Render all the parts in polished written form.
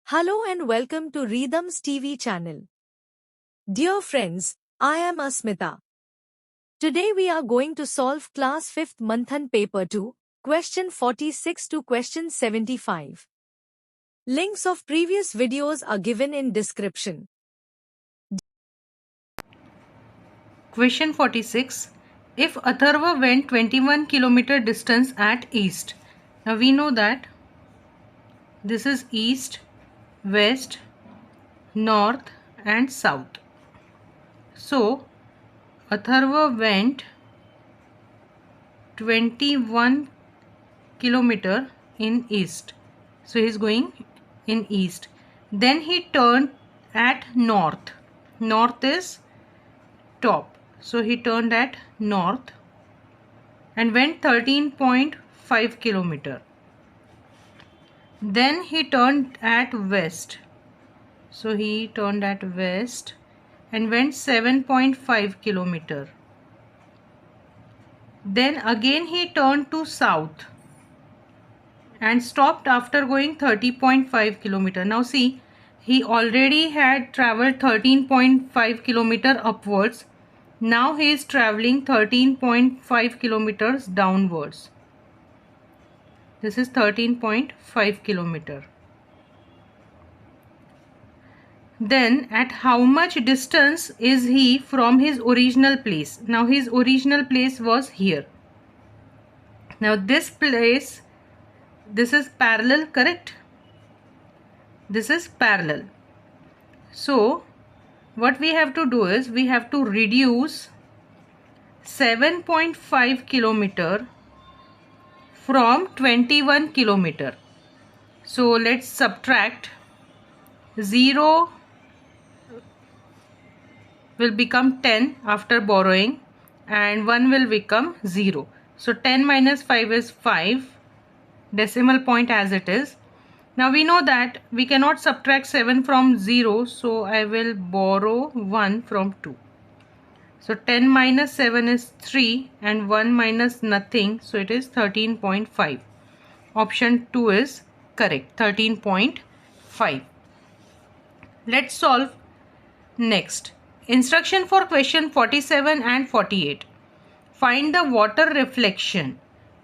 Hello and welcome to Rhythms TV channel. Dear friends, I am Asmita. Today we are going to solve class 5th Manthan paper 2, question 46 to question 75. Links of previous videos are given in description. Question 46. If Atharva went 21 kilometer distance at east. Now we know that this is east, west, north and south. So Atharva went 21 kilometer in east. So he is going in east. Then he turned at north. North is top. So he turned at north and went 13.5 kilometer. Then he turned at west. So he turned at west and went 7.5 kilometer. Then again he turned to south and stopped after going 30.5 kilometer. Now see, he already had traveled 13.5 kilometer upwards. Now he is traveling 13.5 kilometers downwards. This is 13.5 kilometer. Then at how much distance is he from his original place? Now his original place was here. Now this place, this is parallel, correct? This is parallel. So what we have to do is we have to reduce 7.5 kilometer from 21 kilometer. So let's subtract. 0 will become 10 after borrowing and 1 will become 0. So 10 minus 5 is 5, decimal point as it is. Now we know that we cannot subtract 7 from 0, so I will borrow 1 from 2. So 10 minus 7 is 3 and 1 minus nothing, so it is 13.5. Option 2 is correct, 13.5. Let's solve next. Instruction for question 47 and 48. Find the water reflection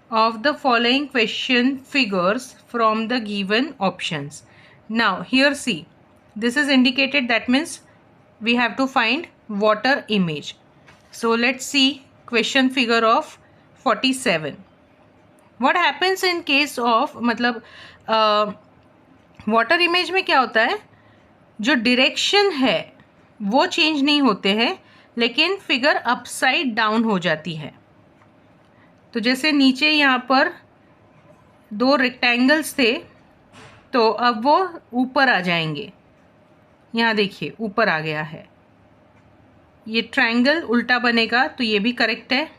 of the following question figures from the given options. Now here see, this is indicated, that means we have to find water image. So let's see question figure of 47. What happens in case of मतलब water image में क्या होता है, जो direction है वो change नहीं होते हैं लेकिन फिगर अपसाइड डाउन हो जाती है. तो जैसे नीचे यहाँ पर 2 रेक्टेंगल्स थे तो अब वो ऊपर आ जाएंगे. यहाँ देखिए ऊपर आ गया है. ये ट्रायंगल उल्टा बनेगा तो ये भी करेक्ट है.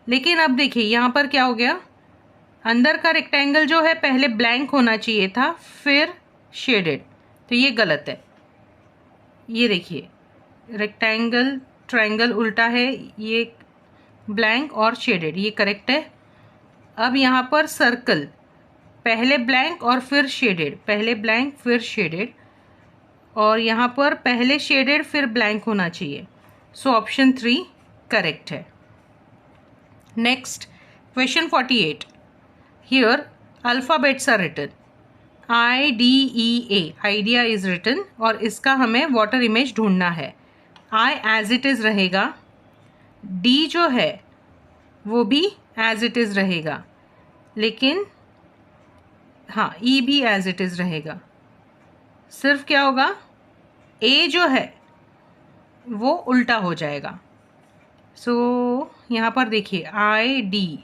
लेकिन अब देखिए यहाँ पर क्या हो गया, अंदर का रेक्टेंगल जो है पहले ब्लैंक होना चाहिए था फिर शेडेड, तो ये गलत है. ये देखिए रेक्टेंगल ट्रायंगल उल्टा है, ये ब्लैंक और शेडेड, ये करेक्ट है. अब यहाँ पर सर्कल पहले ब्लैंक और फिर शेडेड, पहले ब्लैंक फिर शेडेड, और यहाँ पर पहले शेडेड फिर ब्लैंक होना चाहिए. सो ऑप्शन 3 करेक्ट है. Next question 48. Here alphabets are written. IDEA, idea is written, और इसका हमें वाटर इमेज ढूंढना है. I एज इट इज़ रहेगा, D जो है वो भी एज इट इज़ रहेगा, लेकिन हाँ E भी एज इट इज़ रहेगा. सिर्फ क्या होगा, A जो है वो उल्टा हो जाएगा. सो यहाँ पर देखिए ID,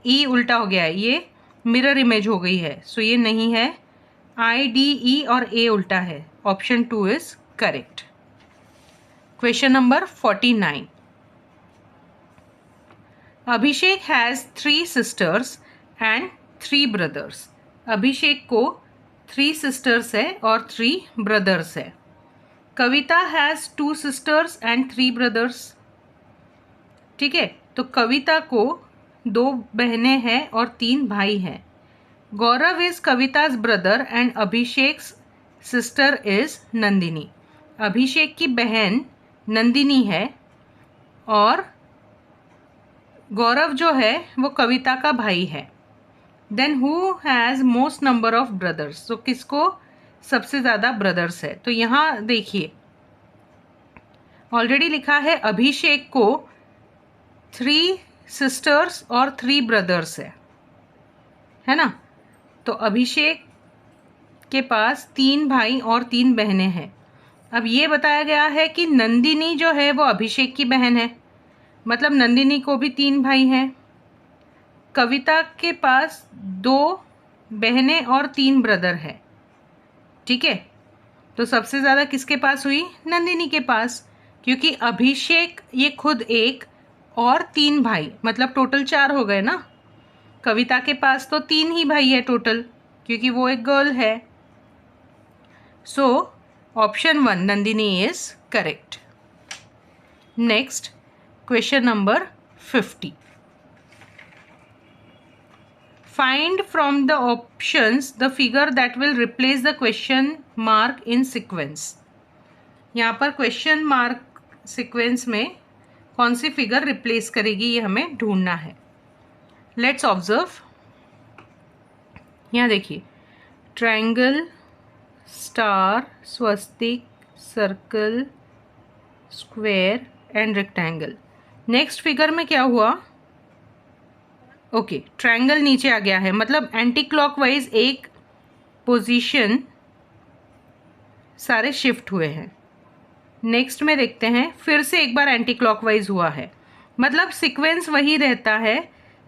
E उल्टा हो गया है, ये मिरर इमेज हो गई है, सो ये नहीं है. IDE और A उल्टा है. Option 2 is correct. Question number 49. Abhishek has 3 sisters and 3 brothers. Abhishek को 3 सिस्टर्स है और 3 ब्रदर्स है. Kavita has 2 sisters and 3 brothers. ठीक है, तो कविता को 2 बहनें हैं और 3 भाई हैं. गौरव इज कविता's brother and Abhishek's sister is Nandini. Abhishek की बहन नंदिनी है और गौरव जो है वो कविता का भाई है। Then who has most number of brothers, तो किसको सबसे ज़्यादा ब्रदर्स है? तो यहाँ देखिए ऑलरेडी लिखा है अभिषेक को 3 सिस्टर्स और 3 ब्रदर्स है ना। तो अभिषेक के पास 3 भाई और 3 बहनें हैं। अब ये बताया गया है कि नंदिनी जो है वो अभिषेक की बहन है, मतलब नंदिनी को भी 3 भाई हैं। कविता के पास 2 बहनें और 3 ब्रदर है, ठीक है। तो सबसे ज़्यादा किसके पास हुई? नंदिनी के पास, क्योंकि अभिषेक ये खुद 1 और 3 भाई, मतलब टोटल 4 हो गए ना। कविता के पास तो 3 ही भाई है टोटल, क्योंकि वो एक गर्ल है। So option 1 Nandini is correct. Next question number 50। Find from the options the figure that will replace the question mark in sequence। यहाँ पर क्वेश्चन मार्क सीक्वेंस में कौन सी फिगर रिप्लेस करेगी ये हमें ढूंढना है। Let's observe. यहाँ देखिए triangle, star, Swastik, circle, square and rectangle. Next figure में क्या हुआ? ओके, ट्रायंगल नीचे आ गया है, मतलब एंटी क्लॉकवाइज एक पोजीशन सारे शिफ्ट हुए हैं। नेक्स्ट में देखते हैं, फिर से एक बार एंटी क्लॉकवाइज हुआ है, मतलब सीक्वेंस वही रहता है,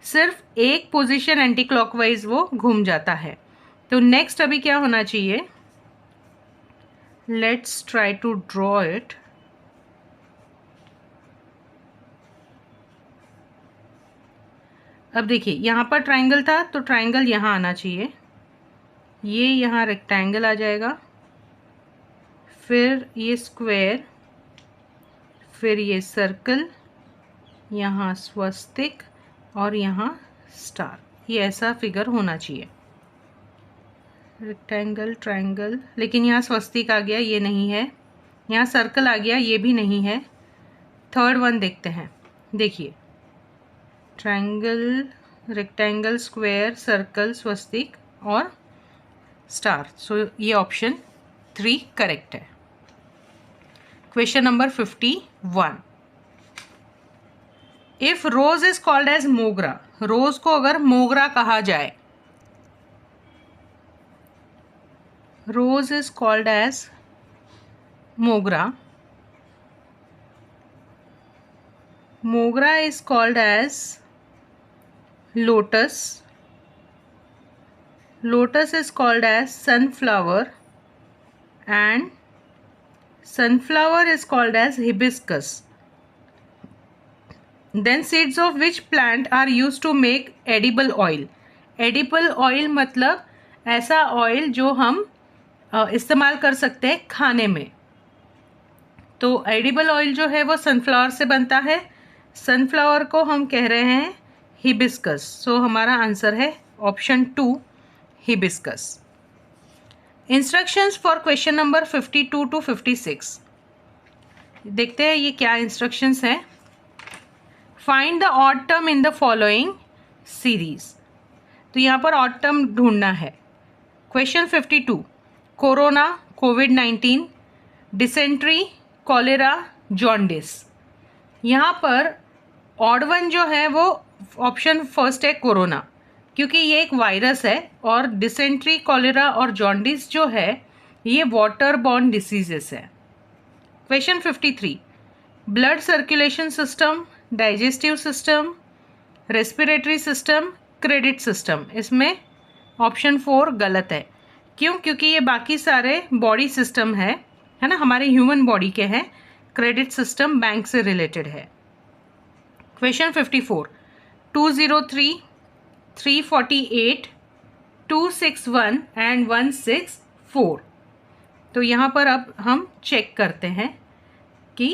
सिर्फ एक पोजीशन एंटी क्लॉकवाइज वो घूम जाता है। तो नेक्स्ट अभी क्या होना चाहिए? Let's try to draw it. अब देखिए यहाँ पर ट्रायंगल था तो ट्रायंगल यहाँ आना चाहिए, ये यहाँ रेक्टेंगल आ जाएगा, फिर ये स्क्वायर, फिर ये सर्कल, यहाँ स्वस्तिक और यहाँ स्टार। ये ऐसा फिगर होना चाहिए, रेक्टेंगल, ट्रायंगल, लेकिन यहाँ स्वस्तिक आ गया, ये नहीं है। यहाँ सर्कल आ गया, ये भी नहीं है। थर्ड वन देखते हैं। देखिए ट्रायंगल, रेक्टेंगल, स्क्वायर, सर्कल, स्वस्तिक और स्टार। सो ये ऑप्शन 3 करेक्ट है। Question number 51। If rose is called as mogra, rose को अगर मोगरा कहा जाए, रोज is called as mogra, mogra is called as lotus, lotus is called as sunflower, and sunflower is called as hibiscus. Then seeds of which plant are used to make edible oil? edible oil मतलब ऐसा oil जो हम इस्तेमाल कर सकते हैं खाने में। तो edible oil जो है वो सनफ्लावर से बनता है, सनफ्लावर को हम कह रहे हैं हिबिस्कस। सो हमारा आंसर है option 2 hibiscus. Instructions for question number 52 to 56। देखते हैं ये क्या इंस्ट्रक्शंस हैं। Find the odd term in the following series. तो यहाँ पर ऑड टर्म ढूंढना है। क्वेश्चन 52, कोरोना, कोविड-19, डिसेंट्री, कॉलेरा, जॉन्डिस। यहाँ पर ऑड वन जो है वो ऑप्शन फर्स्ट है कोरोना, क्योंकि ये एक वायरस है, और डिसेंट्री, कॉलेरा और जॉन्डिस जो है ये वाटर बॉर्न डिसीजेस है। Question 53, blood circulation system, digestive system, respiratory system, credit system. इसमें ऑप्शन 4 गलत है। क्यों? क्योंकि ये बाकी सारे बॉडी सिस्टम है ना, हमारे ह्यूमन बॉडी के हैं। क्रेडिट सिस्टम बैंक से रिलेटेड है। Question 54, 203, 348, 261 and 164। तो यहाँ पर अब हम चेक करते हैं कि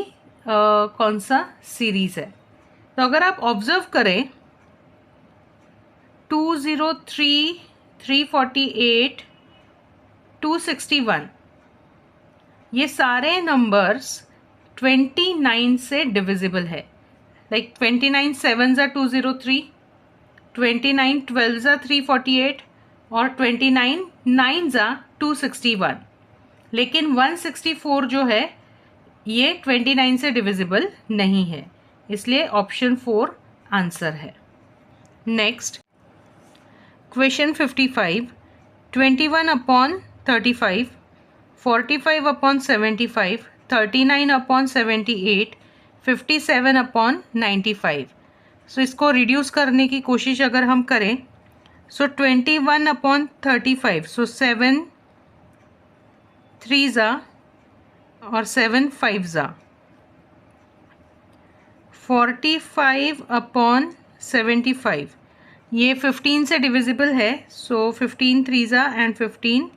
कौन सा सीरीज़ है। तो अगर आप ऑब्जर्व करें 203, 348, 261, ये सारे नंबर्स 29 से डिविजिबल है। लाइक 29 7 ज़ा 203, 29 12 ज़ा 348 और 29 9 ज़ा 261। लेकिन 164 जो है ये 29 से डिविजिबल नहीं है, इसलिए ऑप्शन 4 आंसर है। Next question 55, 21 upon 35, 45 upon 75, 39 upon 78, 57 upon 95। सो इसको रिड्यूस करने की कोशिश अगर हम करें, सो 21 अपॉन 35, सो 7 3 ज़ा और 7 5 ज़ा। 45 अपॉन 75, ये 15 से डिविजिबल है, सो 15 3 ज़ा एंड 15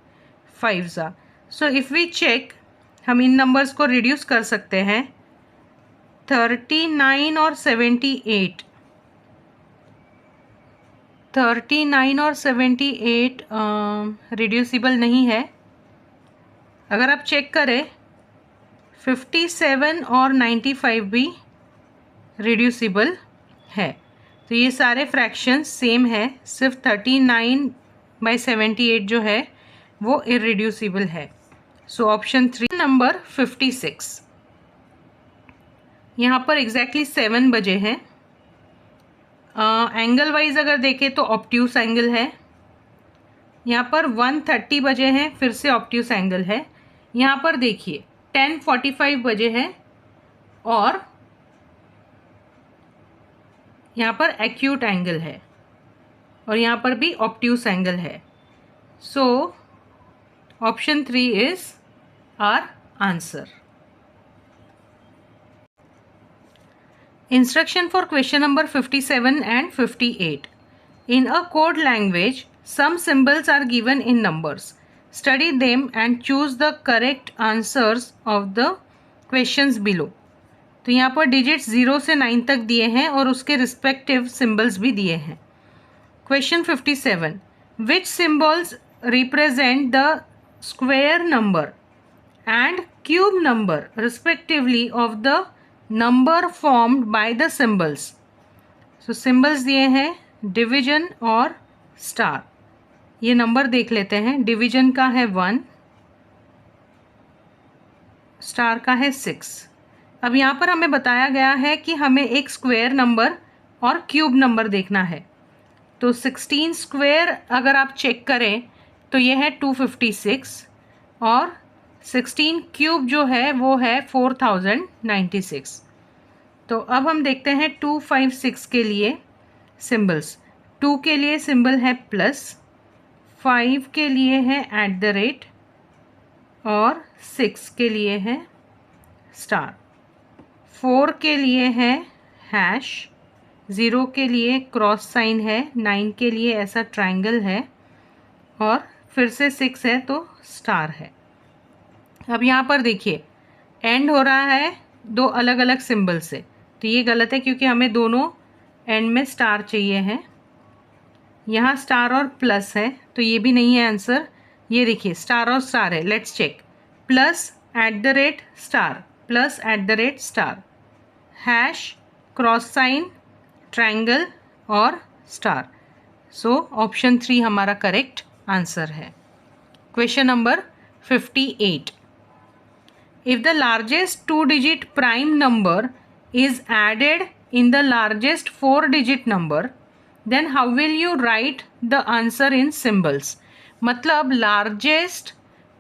5 ज़ा। सो इफ़ वी चेक, हम इन नंबर्स को रिड्यूस कर सकते हैं। 39 और 78, 39 और 78 रिड्यूसिबल नहीं है। अगर आप चेक करें 57 और 95 भी रिड्यूसिबल है। तो ये सारे फ्रैक्शंस सेम है, सिर्फ 39/78 जो है वो इरिड्यूसिबल है। So option 3 number 56। यहाँ पर एग्जैक्टली 7 बजे हैं। एंगल वाइज अगर देखें तो ऑब्ट्यूस एंगल है। यहाँ पर 1:30 बजे हैं, फिर से ऑब्ट्यूस एंगल है। यहाँ पर देखिए 10:45 बजे हैं और यहाँ पर एक्यूट एंगल है और यहाँ पर भी ऑब्ट्यूस एंगल है। So option 3 is our answer. Instruction for question number 57 and 58. In a code language, some symbols are given in numbers. Study them and choose the correct answers of the questions below. तो यहाँ पर digits 0 से 9 तक दिए हैं और उसके respective symbols भी दिए हैं। Question 57, which symbols represent the square number and cube number respectively of the number formed by the symbols. So symbols दिए हैं डिवीजन और स्टार। ये नंबर देख लेते हैं। डिवीजन का है 1, स्टार का है 6। अब यहाँ पर हमें बताया गया है कि हमें एक स्क्वायर नंबर और क्यूब नंबर देखना है। तो 16 स्क्वायर अगर आप चेक करें तो ये है 256 और 16 क्यूब जो है वो है 4096। तो अब हम देखते हैं 256 के लिए सिंबल्स। 2 के लिए सिंबल है प्लस, 5 के लिए है @ और 6 के लिए है स्टार, 4 के लिए है हैश, 0 के लिए क्रॉस साइन है, 9 के लिए ऐसा ट्रायंगल है और फिर से 6 है तो स्टार है। अब यहाँ पर देखिए एंड हो रहा है 2 अलग अलग सिंबल से, तो ये गलत है क्योंकि हमें दोनों एंड में स्टार चाहिए है। यहाँ स्टार और प्लस है तो ये भी नहीं है आंसर। ये देखिए स्टार और स्टार है, let's check. Plus @ star, plus @ star, hash, cross sign, triangle और स्टार। सो ऑप्शन 3 हमारा करेक्ट आंसर है। Question number 58, if the largest 2-digit prime number is added in the largest 4-digit number, then how will you write the answer in symbols? मतलब largest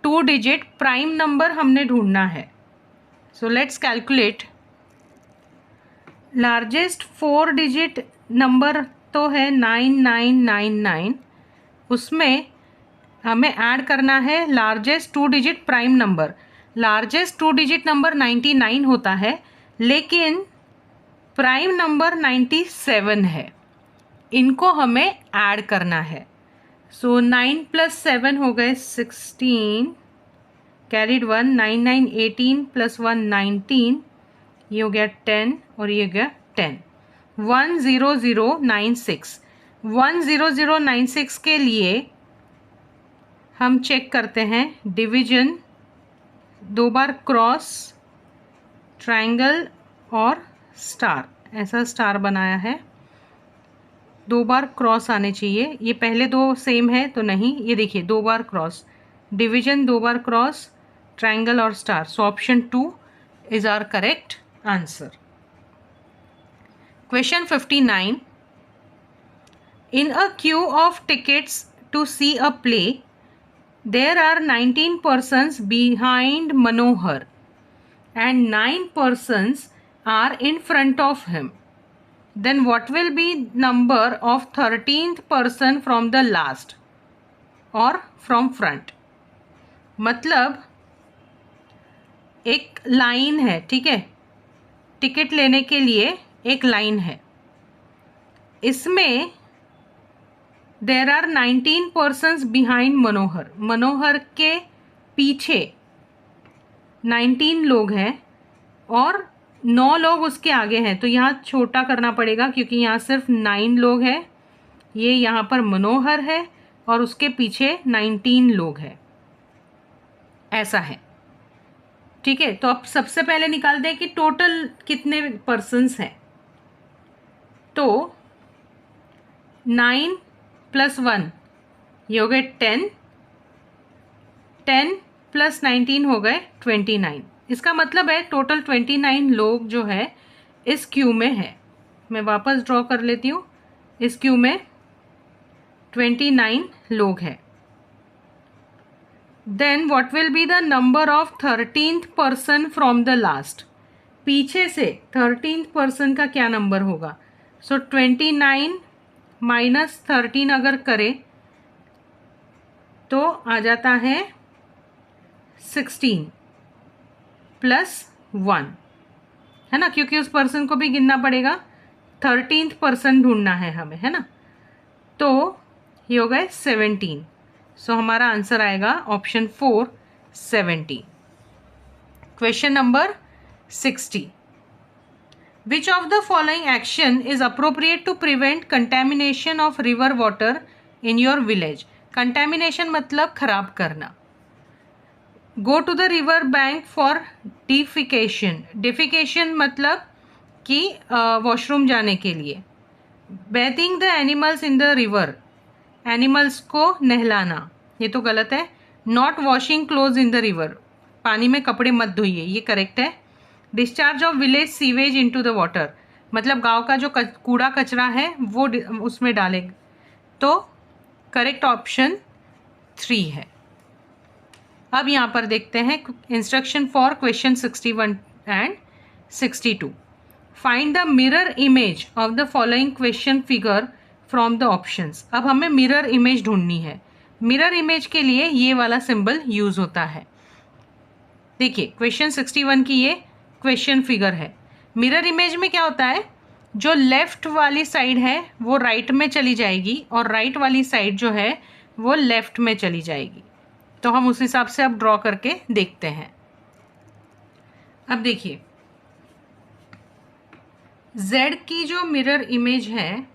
2-digit prime number हमने ढूंढना है। So let's calculate. largest 4-digit number तो है 9999, उसमें हमें add करना है largest 2-digit prime number. Largest 2-digit number 99 होता है लेकिन प्राइम नंबर 97 है, इनको हमें ऐड करना है। सो 9 + 7 हो गए 16, कैरिड 1, 9 9 18 + 1 19, ये हो गया 10 और ये हो गया 10। 10096, 10096 के लिए हम चेक करते हैं डिवीजन 2 बार क्रॉस, ट्रायंगल और स्टार, ऐसा स्टार बनाया है। 2 बार क्रॉस आने चाहिए, ये पहले 2 सेम है तो नहीं, ये देखिए 2 बार क्रॉस, डिवीजन 2 बार क्रॉस, ट्रायंगल और star. So option 2 is our correct answer. Question 59, in a queue of tickets to see a play, there are 19 persons behind Manohar and 9 persons are in front of him. Then what will be number of 13th person from the last or from front? मतलब एक line है, ठीक है, ticket लेने के लिए एक line है, इसमें देर आर 19 पर्सन्स बिहाइंड मनोहर, मनोहर के पीछे 19 लोग हैं और 9 लोग उसके आगे हैं। तो यहाँ छोटा करना पड़ेगा क्योंकि यहाँ सिर्फ 9 लोग हैं, ये यहाँ पर मनोहर है और उसके पीछे 19 लोग हैं, ऐसा है, ठीक है। तो अब सबसे पहले निकाल दें कि टोटल कितने पर्सन्स हैं। तो 9 + 1 ये हो गए 10, 10 + 19 हो गए 29। इसका मतलब है टोटल 29 लोग जो है इस क्यू में है। मैं वापस ड्रॉ कर लेती हूँ, इस क्यू में 29 लोग हैं। Then what will be the number of 13th person from the last, पीछे से 13th पर्सन का क्या नंबर होगा। सो 29 - 13 अगर करें तो आ जाता है 16 + 1, है ना, क्योंकि उस पर्सन को भी गिनना पड़ेगा, 13th पर्सन ढूंढना है हमें, है ना। तो ये हो गए 17। सो हमारा आंसर आएगा option 4 17। Question number 60, Which of the following action is appropriate to prevent contamination of river water in your village? Contamination मतलब खराब करना। Go to the river bank for defecation. Defecation मतलब कि वॉशरूम जाने के लिए। Bathing the animals in the river. Animals को नहलाना, ये तो गलत है। Not washing clothes in the river. पानी में कपड़े मत धोइए, ये करेक्ट है। Discharge of village sewage into the water, मतलब गांव का जो कूड़ा कचरा है वो उसमें डाले, तो करेक्ट ऑप्शन 3 है। अब यहाँ पर देखते हैं instruction for question 61 and 62। Find the mirror image of the following question figure from the options. अब हमें मिरर इमेज ढूंढनी है। मिरर इमेज के लिए ये वाला सिंबल यूज होता है। देखिए क्वेश्चन 61 की ये क्वेश्चन फिगर है। मिरर इमेज में क्या होता है, जो लेफ्ट वाली साइड है वो राइट में चली जाएगी और राइट वाली साइड जो है वो लेफ्ट में चली जाएगी। तो हम उस हिसाब से अब ड्रॉ करके देखते हैं। अब देखिए Z की जो मिरर इमेज है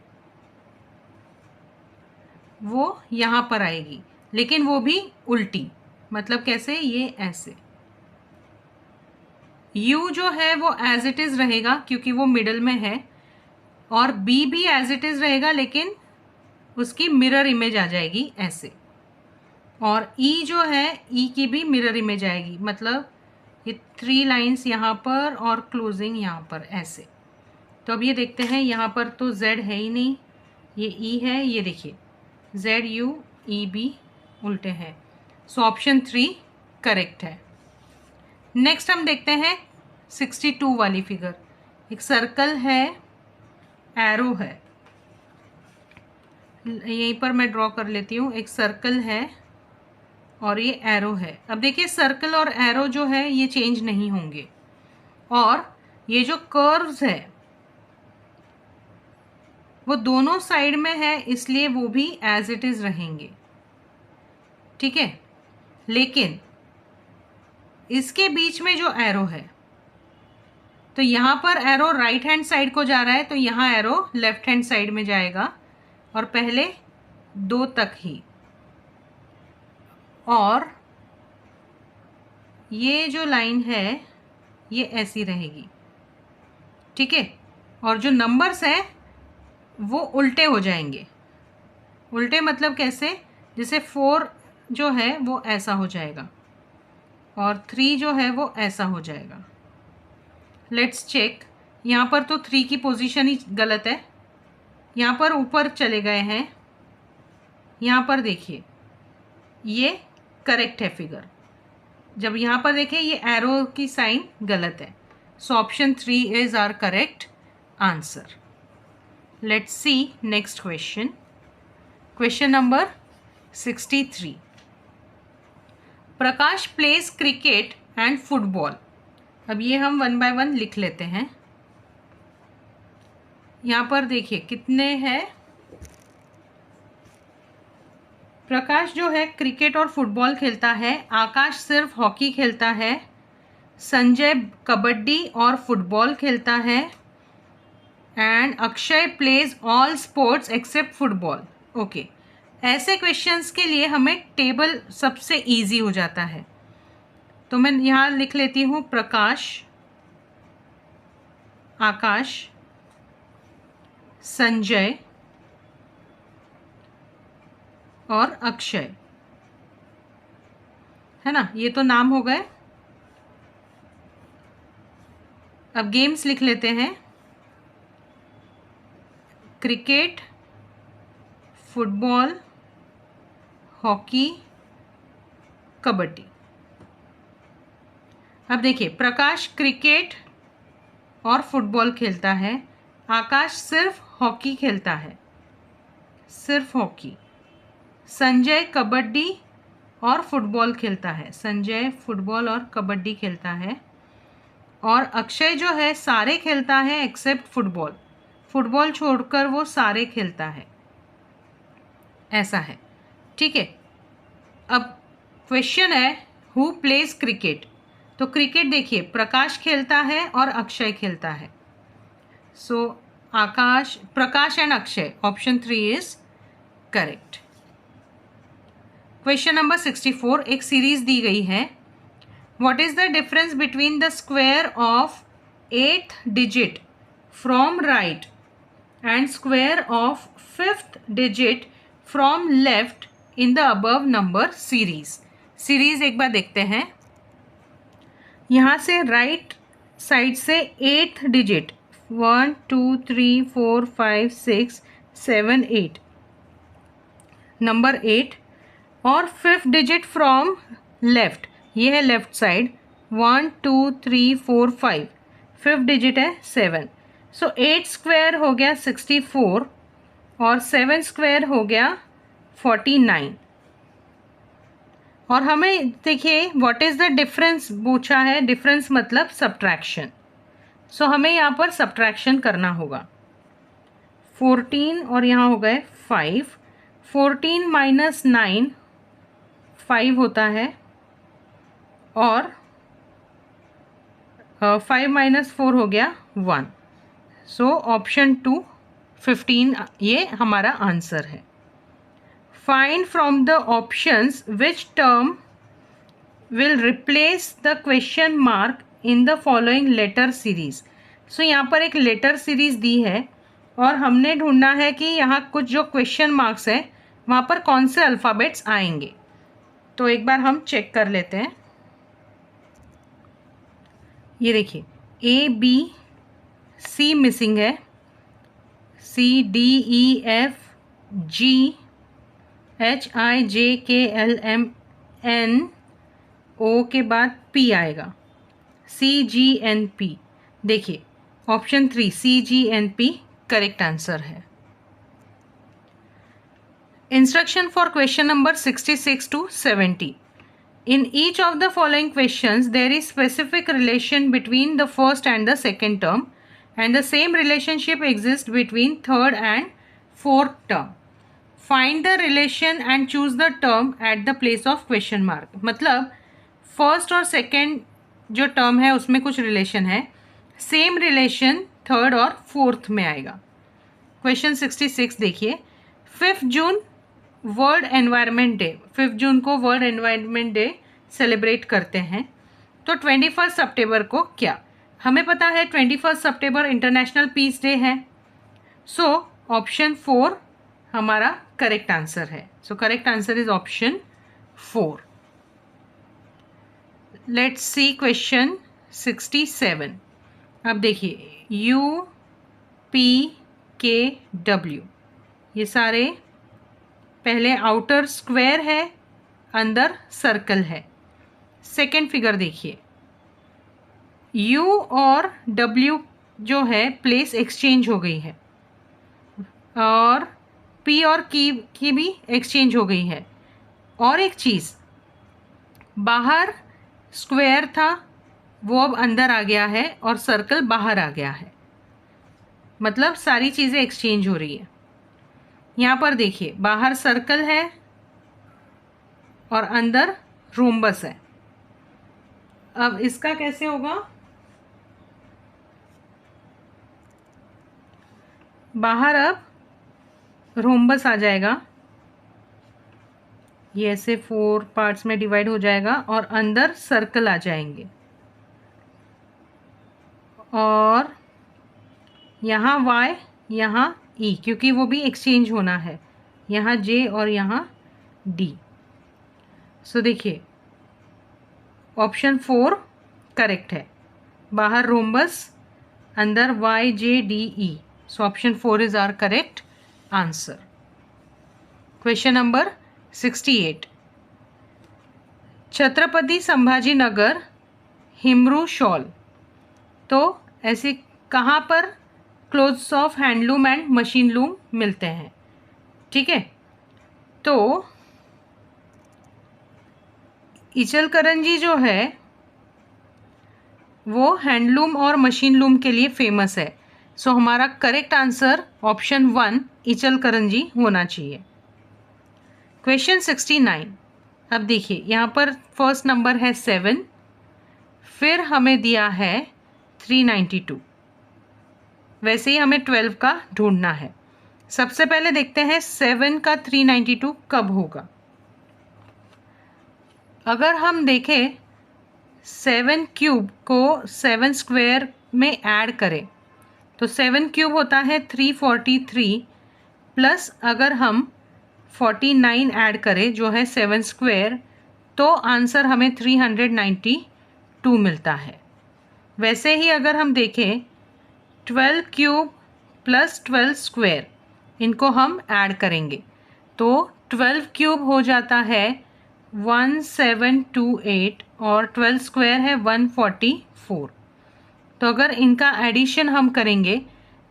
वो यहाँ पर आएगी, लेकिन वो भी उल्टी, मतलब कैसे, ये ऐसे। U जो है वो एज इट इज़ रहेगा क्योंकि वो मिडल में है, और B भी एज इट इज़ रहेगा लेकिन उसकी मिरर इमेज आ जाएगी ऐसे, और E जो है E की भी मिरर इमेज आएगी, मतलब ये 3 लाइंस यहाँ पर और क्लोजिंग यहाँ पर ऐसे। तो अब ये देखते हैं, यहाँ पर तो Z है ही नहीं, ये E है, ये देखिए ZU EB उल्टे हैं। सो ऑप्शन 3 करेक्ट है। नेक्स्ट हम देखते हैं 62 वाली फिगर। एक सर्कल है, एरो है, यहीं पर मैं ड्रॉ कर लेती हूँ। एक सर्कल है और ये एरो है। अब देखिए सर्कल और एरो जो है ये चेंज नहीं होंगे, और ये जो कर्व्स है वो दोनों साइड में है, इसलिए वो भी एज इट इज़ रहेंगे, ठीक है। लेकिन इसके बीच में जो एरो है, तो यहाँ पर एरो राइट हैंड साइड को जा रहा है, तो यहाँ एरो लेफ्ट हैंड साइड में जाएगा, और पहले 2 तक ही, और ये जो लाइन है ये ऐसी रहेगी, ठीक है, और जो नंबर्स हैं वो उल्टे हो जाएंगे। उल्टे मतलब कैसे, जैसे 4 जो है वो ऐसा हो जाएगा और 3 जो है वो ऐसा हो जाएगा। Let's check. यहाँ पर तो 3 की पोजीशन ही गलत है, यहाँ पर ऊपर चले गए हैं, यहाँ पर देखिए ये करेक्ट है फिगर। जब यहाँ पर देखें ये एरो की साइन गलत है। So option 3 is our correct answer. Let's see next question. Question number 63। Prakash plays cricket and football. अब ये हम 1 बाय 1 लिख लेते हैं। यहाँ पर देखिए कितने हैं। प्रकाश जो है क्रिकेट और फुटबॉल खेलता है, आकाश सिर्फ हॉकी खेलता है, संजय कबड्डी और फुटबॉल खेलता है, and Akshay plays all sports except football. Okay, ऐसे क्वेश्चंस के लिए हमें टेबल सबसे इजी हो जाता है। तो मैं यहाँ लिख लेती हूँ प्रकाश, आकाश, संजय और अक्षय, है ना, ये तो नाम हो गए। अब गेम्स लिख लेते हैं। Cricket, football, hockey, kabaddi. अब देखिए प्रकाश क्रिकेट और फुटबॉल खेलता है, आकाश सिर्फ हॉकी खेलता है, सिर्फ हॉकी, संजय कबड्डी और फुटबॉल खेलता है, संजय फुटबॉल और कबड्डी खेलता है, और अक्षय जो है सारे खेलता है एक्सेप्ट फुटबॉल, फुटबॉल छोड़कर वो सारे खेलता है, ऐसा है, ठीक है। अब क्वेश्चन है हु प्लेज क्रिकेट। तो क्रिकेट देखिए प्रकाश खेलता है और अक्षय खेलता है। So Akash, Prakash and Akshay, option 3 is correct. Question number 64, एक सीरीज दी गई है। What is the difference between the square of 8th digit from right and square of 5th digit from left in the above number series. Series एक बार देखते हैं। यहाँ से राइट साइड से 8th डिजिट 1 2 3 4 5 6 7 8 नंबर 8, और 5th डिजिट फ्रॉम लेफ्ट, ये है लेफ्ट साइड 1 2 3 4 5, 5th डिजिट है 7। सो 8 स्क्वायर हो गया 64 और 7 स्क्वायर हो गया 49। और हमें देखिए व्हाट इज़ द डिफरेंस पूछा है, डिफरेंस मतलब सब्ट्रैक्शन। सो हमें यहाँ पर सब्ट्रैक्शन करना होगा। 14 और यहाँ हो गए 5, 14 माइनस 9 5 होता है, और 5 माइनस 4 हो गया 1। सो ऑप्शन 2 15 ये हमारा आंसर है। Find from the options which term will replace the question mark in the following letter series. So यहाँ पर एक लेटर सीरीज दी है और हमने ढूंढना है कि यहाँ कुछ जो क्वेश्चन मार्क्स है वहाँ पर कौन से अल्फ़ाबेट्स आएंगे। तो एक बार हम चेक कर लेते हैं। ये देखिए A B C मिसिंग है, C D E F G H I J K L M N O के बाद P आएगा, C G N P। देखिए option 3 C G N P correct answer है। Instruction for question number 66 to 70. In each of the following questions, there is specific relation between the first and the second term, and the same relationship exists between third and fourth term. Find the relation and choose the term at the place of question mark. मतलब first और second जो term है उसमें कुछ relation है, same relation third और fourth में आएगा। क्वेश्चन 66 देखिए। 5 जून वर्ल्ड एनवायरनमेंट डे, 5 जून को वर्ल्ड एनवायरनमेंट डे सेलिब्रेट करते हैं। तो 21 सितंबर को क्या? हमें पता है 21 सितंबर इंटरनेशनल पीस डे है। सो ऑप्शन 4 हमारा करेक्ट आंसर है। So correct answer is option 4। Let's see question 67। अब देखिए UPKW, ये सारे पहले आउटर स्क्वायर है, अंदर सर्कल है। सेकेंड फिगर देखिए, U और W जो है प्लेस एक्सचेंज हो गई है और P और की भी एक्सचेंज हो गई है। और एक चीज़, बाहर स्क्वायर था वो अब अंदर आ गया है और सर्कल बाहर आ गया है, मतलब सारी चीज़ें एक्सचेंज हो रही है। यहाँ पर देखिए बाहर सर्कल है और अंदर रोम्बस है। अब इसका कैसे होगा? बाहर अब रोम्बस आ जाएगा, ये ऐसे 4 पार्ट्स में डिवाइड हो जाएगा और अंदर सर्कल आ जाएंगे और यहाँ Y, यहाँ E, क्योंकि वो भी एक्सचेंज होना है, यहाँ J और यहाँ D। सो देखिए ऑप्शन 4 करेक्ट है, बाहर रोम्बस, अंदर YJDE। So option 4 is our correct answer. Question number 68। Chhatrapati Sambhaji Nagar Himroo shawl, तो ऐसे कहाँ पर clothes of handloom and machine loom मिलते हैं? ठीक है, तो इचलकरंजी जो है वो हैंडलूम और मशीन लूम के लिए फेमस है। सो हमारा करेक्ट आंसर ऑप्शन 1 इचलकरंजी होना चाहिए। क्वेश्चन 69। अब देखिए यहाँ पर फर्स्ट नंबर है 7, फिर हमें दिया है 392। वैसे ही हमें 12 का ढूंढना है। सबसे पहले देखते हैं 7 का 392 कब होगा। अगर हम देखें 7 क्यूब को 7 स्क्वायर में ऐड करें तो 7 क्यूब होता है 343, प्लस अगर हम 49 ऐड करें जो है 7 स्क्वायर, तो आंसर हमें 392 मिलता है। वैसे ही अगर हम देखें 12 क्यूब प्लस 12 स्क्वायर, इनको हम ऐड करेंगे तो 12 क्यूब हो जाता है 1728 और 12 स्क्वायर है 144। तो अगर इनका एडिशन हम करेंगे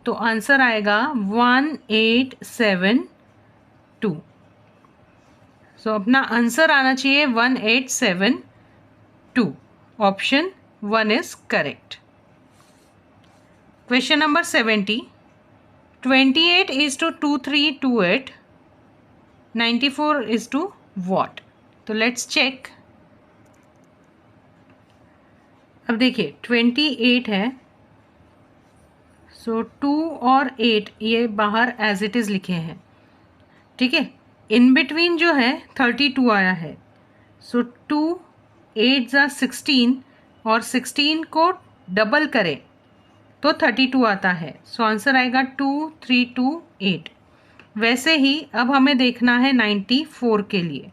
तो आंसर आएगा 1872। सो अपना आंसर आना चाहिए 1872। Option 1 is correct. Question number 70। 28 is to 2328, 94 is to what? तो लेट्स चेक। अब देखिए 28 है, सो 2 और 8 ये बाहर एज इट इज़ लिखे हैं, ठीक है। इन बिटवीन जो है 32 आया है, सो 2 8 जा 16 और 16 को डबल करें तो 32 आता है। सो आंसर आएगा 2328। वैसे ही अब हमें देखना है 94 के लिए।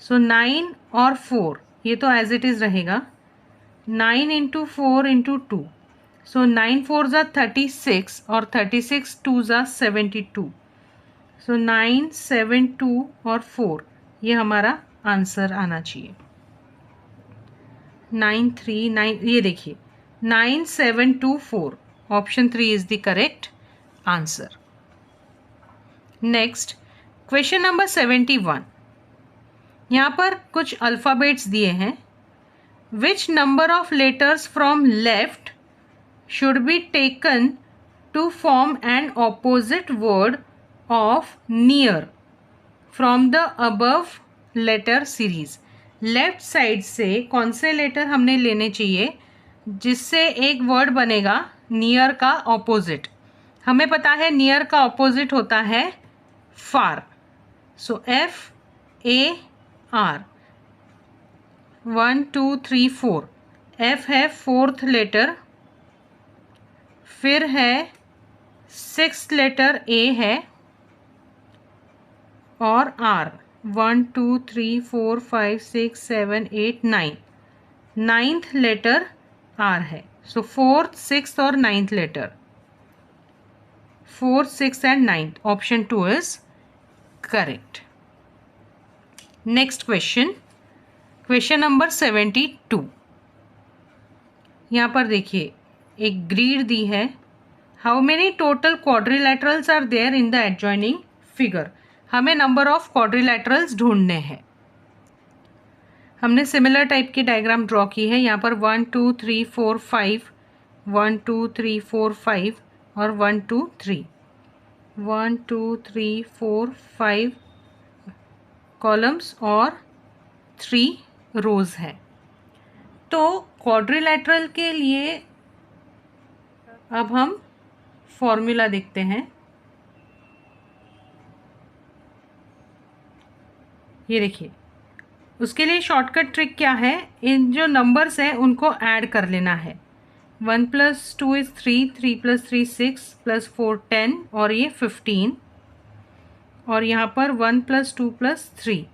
सो 9 और 4 ये तो एज इट इज़ रहेगा, 9 इंटू 4 इंटू 2, सो 9 4 ज़ा 36 और 36 2 ज़ा 72। सो 9 7 2 और 4 ये हमारा आंसर आना चाहिए। 9 3 9, ये देखिए 9724। Option 3 is the correct answer. Next question number 71। यहाँ पर कुछ अल्फ़ाबेट्स दिए हैं। Which number of letters from left should be taken to form an opposite word of near from the above letter series. Left side से कौन से letter हमने लेने चाहिए जिससे एक वर्ड बनेगा नियर का ऑपोजिट। हमें पता है नियर का ऑपोजिट होता है फार। सो FAR 1 2 3 4 F है फोर्थ लेटर, फिर है सिक्स्थ लेटर A है, और R 1 2 3 4 5 6 7 8 9, नाइन्थ लेटर R है। सो फोर्थ, सिक्स्थ और ninth letter, fourth, sixth and ninth, option 2 is correct. Next question, question number 72। यहाँ पर देखिए एक ग्रिड दी है। How many total quadrilaterals are there in the adjoining figure. हमें number of quadrilaterals ढूंढने हैं। हमने सिमिलर टाइप की डायग्राम ड्रॉ की है। यहाँ पर 1 2 3 4 5, 1 2 3 4 5 और 1 2 3, 1 2 3 4 5 कॉलम्स और 3 रोज हैं। तो क्वाड्रिलैटरल के लिए अब हम फॉर्मूला देखते हैं। ये देखिए, उसके लिए शॉर्टकट ट्रिक क्या है, इन जो नंबर्स हैं उनको ऐड कर लेना है। 1 + 2 इज़ 3, 3 + 3 6 + 4 10 और ये 15, और यहाँ पर 1 + 2 + 3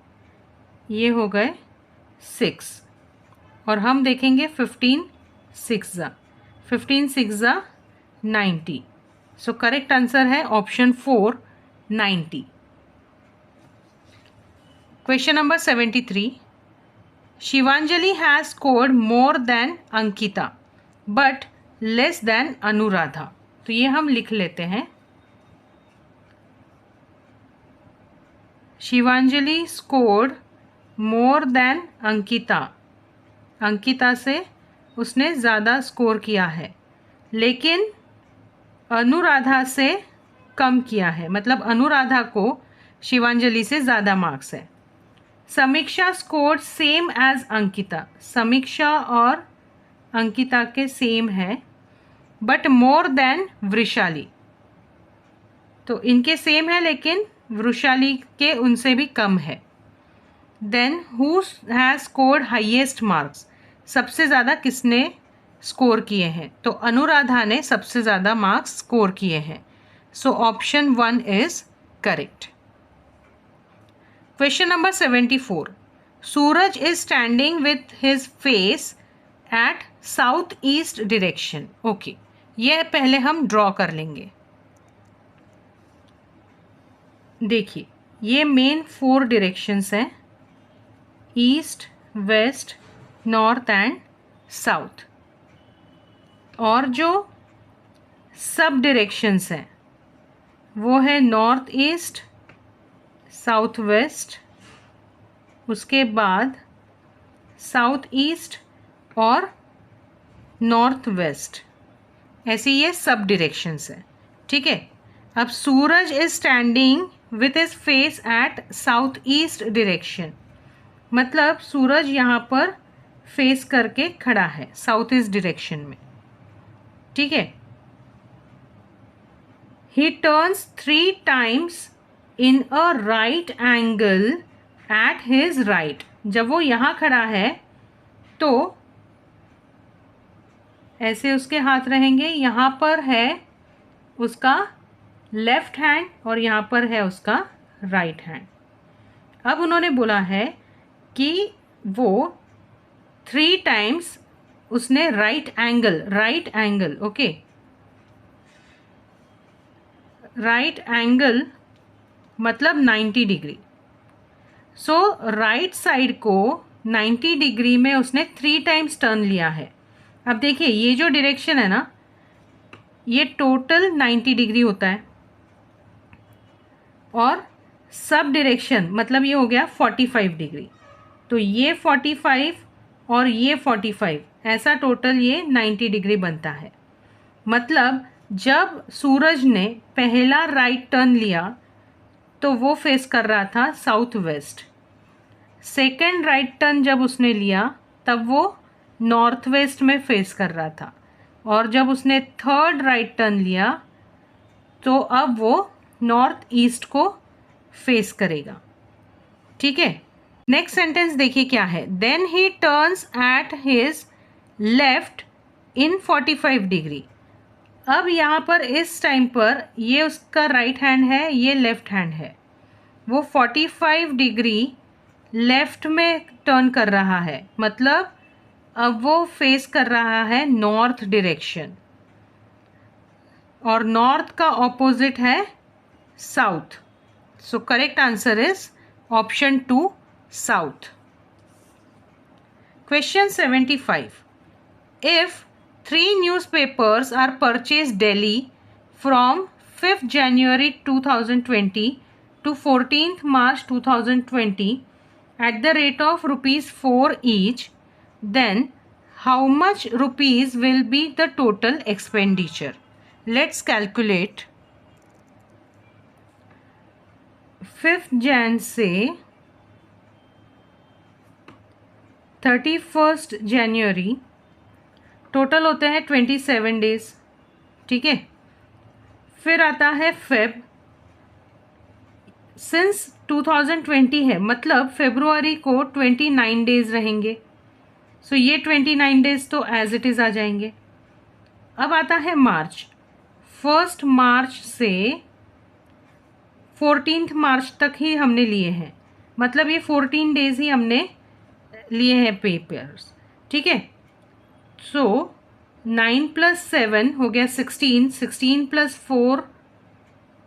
ये हो गए 6, और हम देखेंगे 15 6 ज़ा 90। सो करेक्ट आंसर है option 4 90। Question number 73। Shivanjali has scored more than Ankita but less than Anuradha. तो ये हम लिख लेते हैं। Shivanjali scored more than Ankita, Ankita से उसने ज़्यादा स्कोर किया है, लेकिन अनुराधा से कम किया है, मतलब अनुराधा को शिवांजलि से ज़्यादा मार्क्स है। समीक्षा स्कोर्ड सेम एज अंकिता, समीक्षा और अंकिता के सेम है, बट मोर देन वृशाली। तो इनके सेम है लेकिन वृशाली के उनसे भी कम है। Then who has scored highest marks, सबसे ज़्यादा किसने स्कोर किए हैं, तो अनुराधा ने सबसे ज़्यादा मार्क्स स्कोर किए हैं। So option 1 is correct. Question number 74। Suraj is standing with his face at south east direction. Okay, यह पहले हम ड्रॉ कर लेंगे। देखिए ये मेन 4 डिरेक्शंस हैं, east, west, north and south, और जो सब डिरेक्शंस हैं वो है नॉर्थ ईस्ट, साउथ वेस्ट, उसके बाद साउथ ईस्ट और नॉर्थ वेस्ट, ऐसी ये सब डिरेक्शंस है। ठीक है, अब Suraj is standing with his face at south east direction, मतलब सूरज यहाँ पर फेस करके खड़ा है साउथ ईस्ट डिरेक्शन में। ठीक है, ही turns 3 times in a right angle at his right. जब वो यहाँ खड़ा है तो ऐसे उसके हाथ रहेंगे, यहाँ पर है उसका लेफ्ट हैंड और यहाँ पर है उसका राइट हैंड। अब उन्होंने बोला है कि वो 3 टाइम्स उसने right angle, okay, right angle मतलब 90 डिग्री। सो राइट साइड को 90 डिग्री में उसने 3 टाइम्स टर्न लिया है। अब देखिए ये जो डायरेक्शन है ना, ये टोटल 90 डिग्री होता है, और सब डायरेक्शन मतलब ये हो गया 45 डिग्री। तो ये 45 और ये 45, ऐसा टोटल ये 90 डिग्री बनता है। मतलब जब सूरज ने पहला राइट टर्न लिया तो वो फेस कर रहा था south west. Second right turn जब उसने लिया तब वो नॉर्थ वेस्ट में फेस कर रहा था, और जब उसने थर्ड राइट टर्न लिया तो अब वो नॉर्थ ईस्ट को फेस करेगा। ठीक है, नेक्स्ट सेंटेंस देखिए क्या है। Then he turns at his left in 45 degree. अब यहाँ पर इस टाइम पर ये उसका राइट हैंड है, ये लेफ्ट हैंड है, वो 45 डिग्री लेफ्ट में टर्न कर रहा है, मतलब अब वो फेस कर रहा है नॉर्थ डायरेक्शन, और नॉर्थ का ऑपोजिट है south. So correct answer is option 2 south. Question 75, if 3 newspapers are purchased Delhi from 5th January 2020 to 14th March 2020 at the rate of rupees 4 each, then how much rupees will be the total expenditure? Let's calculate। 5th Jan से 31st January total होते हैं 27 days, ठीक है। फिर आता है Feb, since 2020 है मतलब फेब्रुआरी को 29 डेज रहेंगे, सो ये 29 डेज तो एज इट इज़ आ जाएंगे। अब आता है मार्च, 1 मार्च से 14 मार्च तक ही हमने लिए हैं, मतलब ये 14 डेज ही हमने लिए हैं पेपर्स, ठीक है। सो 9 + 7 हो गया 16, 16 + 4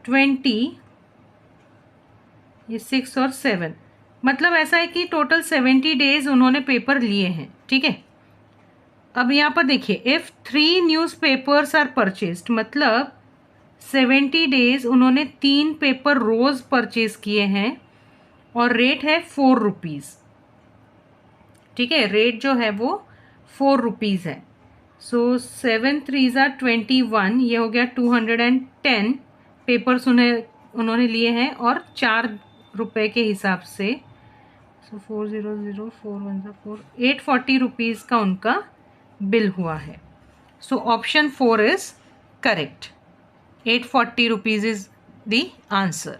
20, ये 6 और 7, मतलब ऐसा है कि टोटल 70 डेज उन्होंने पेपर लिए हैं, ठीक है। अब यहाँ पर देखिए, if 3 newspapers are purchased, मतलब 70 डेज उन्होंने 3 पेपर रोज परचेज किए हैं, और रेट है 4 रुपीज़, ठीक है। रेट जो है वो 4 रुपीज़ है। सो 7 3 ज़ा 21, ये हो गया 210 पेपर्स उन्होंने लिए हैं, और 4 रुपए के हिसाब से, सो 400 4 1 4 840 रुपीज़ का उनका बिल हुआ है। So option 4 is correct, 840 rupees is the answer.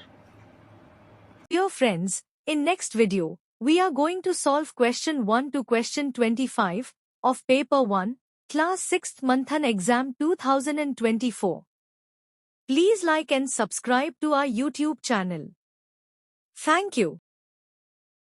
Dear friends, in next video, we are going to solve question 1 to question 25 of paper 1, class 6th Manthan exam 2024. Please like and subscribe to our YouTube channel. Thank you.